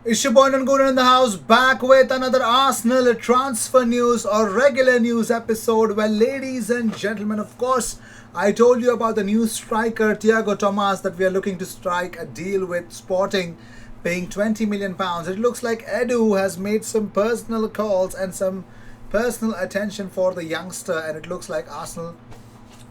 It's your boy Nangunan in the house, back with another Arsenal transfer news or regular news episode. Well, ladies and gentlemen, of course, I told you about the new striker Thiago Tomas that we are looking to strike a deal with Sporting, paying £20 million. It looks like Edu has made some personal calls and some personal attention for the youngster, and it looks like Arsenal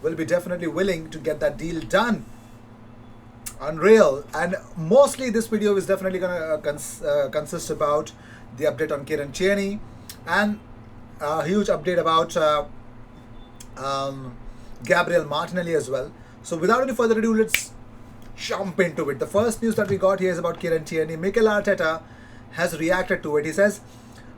will be definitely willing to get that deal done. Unreal. And mostly this video is definitely going to consist about the update on Kieran Tierney and a huge update about um, Gabriel Martinelli as well. So without any further ado, let's jump into it. The first news that we got here is about Kieran Tierney. Mikel Arteta has reacted to it. He says,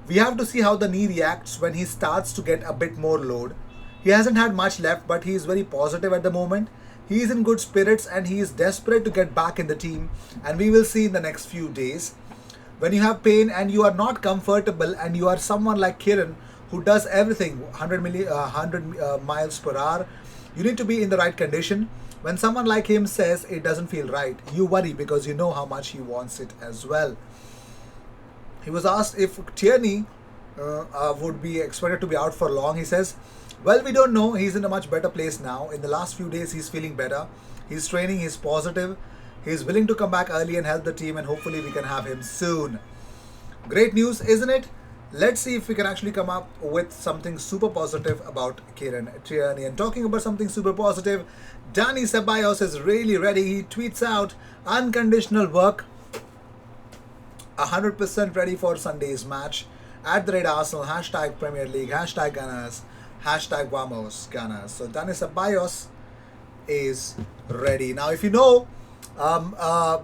"We have to see how the knee reacts when he starts to get a bit more load. He hasn't had much left, but he is very positive at the moment. He is in good spirits and he is desperate to get back in the team, and we will see in the next few days. When you have pain and you are not comfortable and you are someone like Kieran who does everything 100 miles per hour, you need to be in the right condition. When someone like him says it doesn't feel right, you worry because you know how much he wants it as well." He was asked if Tierney would be expected to be out for long. He says, "Well, we don't know. He's in a much better place now. In the last few days, he's feeling better. He's training, he's positive. He's willing to come back early and help the team, and hopefully, we can have him soon." Great news, isn't it? Let's see if we can actually come up with something super positive about Kieran Tierney. And talking about something super positive, Dani Ceballos is really ready. He tweets out, "Unconditional work, 100% ready for Sunday's match. At the red Arsenal, hashtag Premier League, hashtag Gunners, hashtag Vamos Gunners." So Dani Ceballos is ready. Now, if you know, um, uh,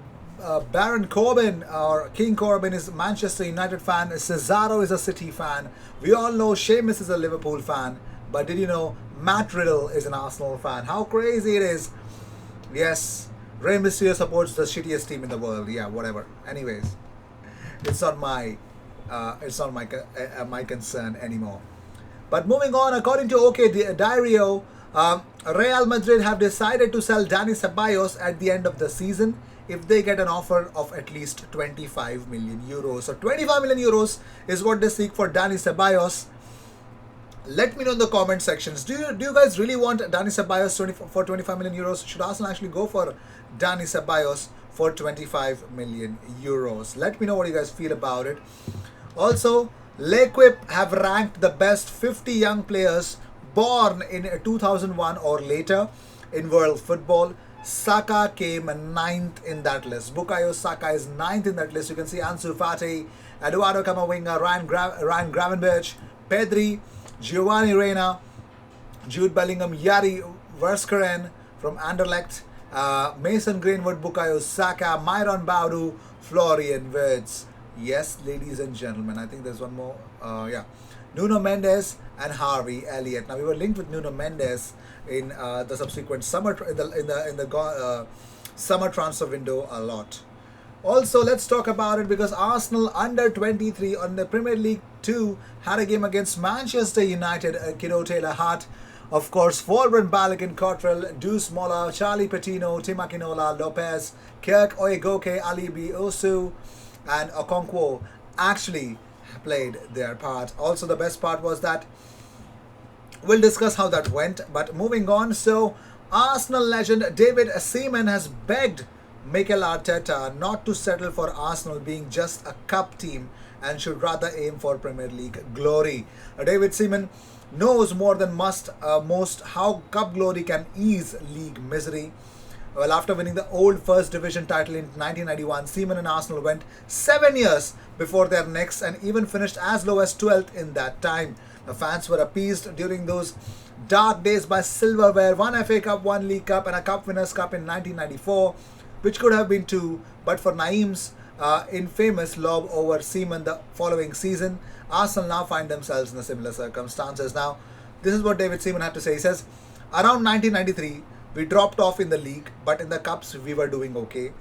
Baron Corbin or King Corbin is a Manchester United fan. Cesaro is a City fan. We all know Sheamus is a Liverpool fan. But did you know Matt Riddle is an Arsenal fan? How crazy it is. Yes, Rey Mysterio supports the shittiest team in the world. Yeah, whatever. Anyways, it's not my my concern anymore. But moving on, according to OK Diario, Real Madrid have decided to sell Dani Ceballos at the end of the season if they get an offer of at least 25 million euros. So 25 million euros is what they seek for Dani Ceballos. Let me know in the comment sections. Do you guys really want Dani Ceballos for 25 million euros? Should Arsenal actually go for Dani Ceballos for 25 million euros? Let me know what you guys feel about it. Also, L'Equipe have ranked the best 50 young players born in 2001 or later in world football. Saka came ninth in that list. Bukayo Saka is ninth in that list. You can see Ansu Fati, Eduardo Camavinga, Ryan Gravenberch, Pedri, Giovanni Reina, Jude Bellingham, Yari Verskeren from Anderlecht, Mason Greenwood, Bukayo Saka, Myron Baudu, Florian Wirtz. Yes, ladies and gentlemen, I think there's one more. Yeah, Nuno Mendes and Harvey Elliott. Now we were linked with Nuno Mendes in the subsequent summer summer transfer window a lot. Also, let's talk about it because Arsenal under 23 on the Premier League 2 had a game against Manchester United. Kiddo Taylor Hart, of course, Volbren Balogun, Cottrell, Deuce Mola, Charlie Patino, Tim Akinola, Lopez, Kirk Oyegoke, Alibi Osu, and Okonkwo actually played their part. Also, the best part was that we'll discuss how that went. But moving on, so Arsenal legend David Seaman has begged Mikel Arteta not to settle for Arsenal being just a cup team and should rather aim for Premier League glory. David Seaman knows more than most how cup glory can ease league misery. Well, after winning the old First Division title in 1991, Seaman and Arsenal went 7 years before their next and even finished as low as 12th in that time. The fans were appeased during those dark days by silverware, one FA Cup, one League Cup, and a Cup Winners' Cup in 1994, which could have been two, but for Naeem's infamous lob over Seaman the following season, Arsenal now find themselves in the similar circumstances. Now, this is what David Seaman had to say. He says, "Around 1993, we dropped off in the league, but in the cups we were doing okay.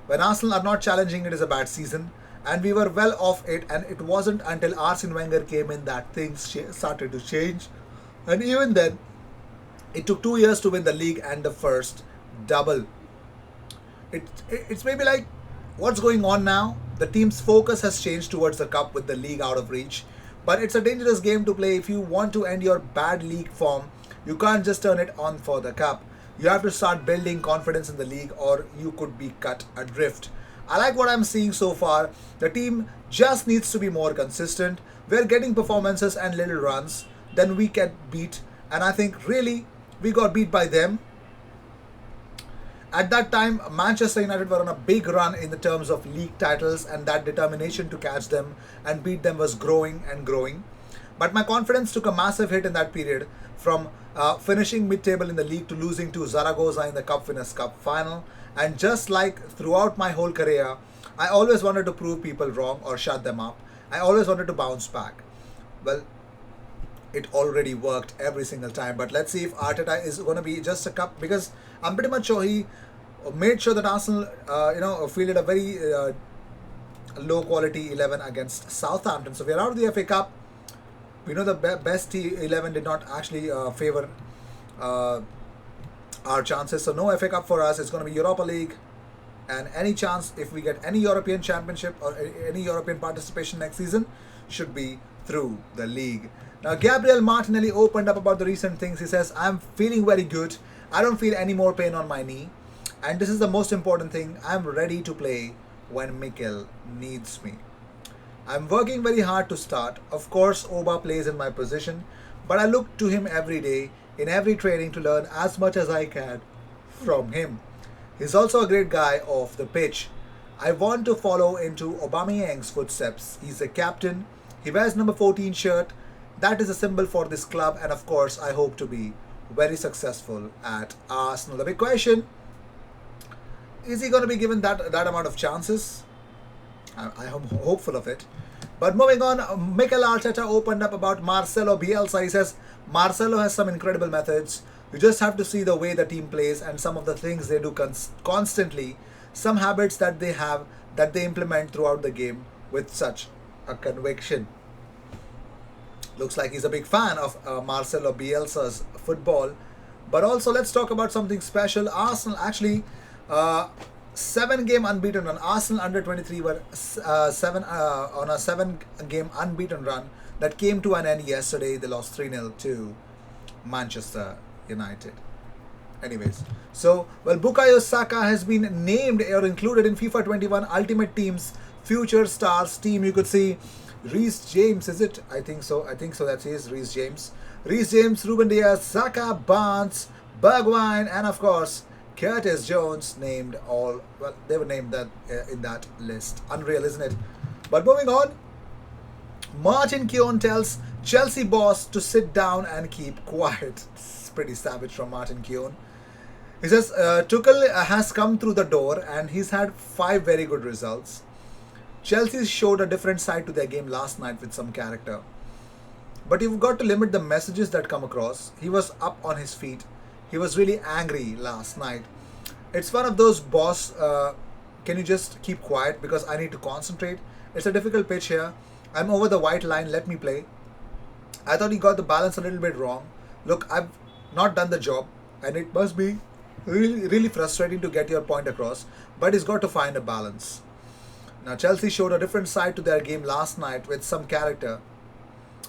When Arsenal are not challenging, it is a bad season, and we were well off it, and it wasn't until Arsene Wenger came in that things started to change. And even then, it took 2 years to win the league and the first double." It's maybe like, what's going on now? The team's focus has changed towards the cup with the league out of reach. But it's a dangerous game to play. If you want to end your bad league form, you can't just turn it on for the cup. You have to start building confidence in the league or you could be cut adrift. I like what I'm seeing so far. The team just needs to be more consistent. We're getting performances and little runs. Then we get beat. And I think really we got beat by them. At that time, Manchester United were on a big run in the terms of league titles, and that determination to catch them and beat them was growing and growing. But my confidence took a massive hit in that period, from finishing mid-table in the league to losing to Zaragoza in the Cup Winners' Cup final. And just like throughout my whole career, I always wanted to prove people wrong or shut them up. I always wanted to bounce back. Well, it already worked every single time. But let's see if Arteta is going to be just a cup, because I'm pretty much sure he made sure that Arsenal, fielded a very low quality 11 against Southampton. So we are out of the FA Cup. We know the best 11 did not actually favor our chances. So no FA Cup for us. It's going to be Europa League. And any chance if we get any European Championship or any European participation next season should be through the league. Now, Gabriel Martinelli opened up about the recent things. He says, I'm feeling very good. I don't feel any more pain on my knee. And this is the most important thing. I'm ready to play when Mikel needs me. I'm working very hard to start. Of course, Oba plays in my position. But I look to him every day, in every training, to learn as much as I can from him. He's also a great guy off the pitch. I want to follow into Aubameyang's footsteps. He's a captain. He wears number 14 shirt. That is a symbol for this club, and of course I hope to be very successful at Arsenal. The big question, is he going to be given that amount of chances? I am hopeful of it. But moving on, Mikel Arteta opened up about Marcelo Bielsa. He says, Marcelo has some incredible methods. You just have to see the way the team plays and some of the things they do constantly, some habits that they have, that they implement throughout the game with such a conviction. Looks like he's a big fan of Marcelo Bielsa's football. But also, let's talk about something special. Arsenal actually 7-game unbeaten run. Arsenal under 23 were on a 7-game unbeaten run that came to an end yesterday. They lost 3-0 to Manchester United. Anyways, so Bukayo Saka has been named or included in FIFA 21 Ultimate Team's Future Stars team. You could see Reece James, is it? I think so. That is Reece James. Reece James, Ruben Diaz, Saka, Barnes, Bergwijn, and of course Curtis Jones named all. Well, they were named that in that list. Unreal, isn't it? But moving on, Martin Keown tells Chelsea boss to sit down and keep quiet. It's pretty savage from Martin Keown. He says Tuchel has come through the door and he's had 5 very good results. Chelsea showed a different side to their game last night with some character. But you've got to limit the messages that come across. He was up on his feet. He was really angry last night. It's one of those, boss, can you just keep quiet because I need to concentrate. It's a difficult pitch here. I'm over the white line, let me play. I thought he got the balance a little bit wrong. Look, I've not done the job and it must be really, really frustrating to get your point across. But he's got to find a balance. Now, Chelsea showed a different side to their game last night with some character.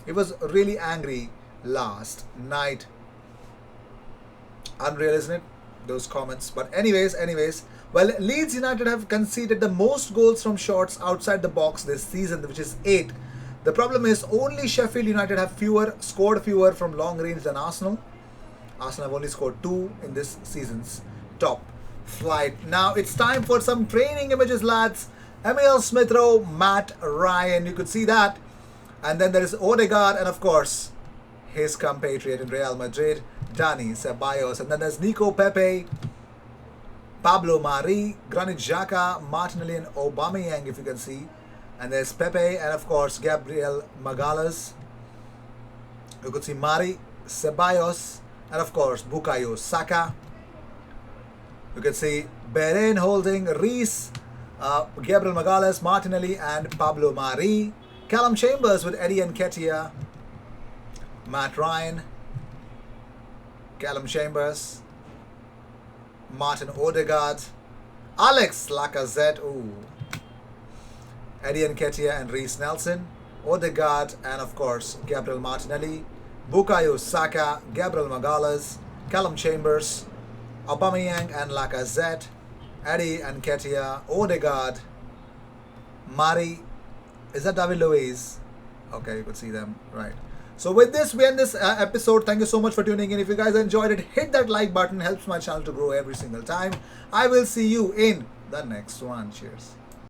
He was really angry last night. Unreal, isn't it? Those comments. But anyways, well, Leeds United have conceded the most goals from shots outside the box this season, which is 8. The problem is only Sheffield United have scored fewer from long range than Arsenal. Arsenal have only scored 2 in this season's top flight. Now it's time for some training images, lads. Emil Smith-Rowe, Matt Ryan, you could see that. And then there is Odegaard and of course his compatriot in Real Madrid, Dani Ceballos. And then there's Nico Pepe, Pablo Mari, Granit Xhaka, Martinelli and Aubameyang, if you can see. And there's Pepe and of course Gabriel Magalhaes. You could see Mari, Ceballos and of course Bukayo Saka. You can see Beren holding Reece, Gabriel Magalhaes, Martinelli and Pablo Mari. Callum Chambers with Eddie Nketiah, Matt Ryan, Callum Chambers, Martin Odegaard, Alex Lacazette, ooh, Eddie Nketiah and Reece Nelson, Odegaard and of course Gabriel Martinelli, Bukayo Saka, Gabriel Magalhaes, Callum Chambers, Aubameyang and Lacazette, Eddie Nketiah, Odegaard, Mari, is that David Luiz? Okay, you could see them, right. So with this, we end this episode. Thank you so much for tuning in. If you guys enjoyed it, hit that like button. Helps my channel to grow every single time. I will see you in the next one. Cheers.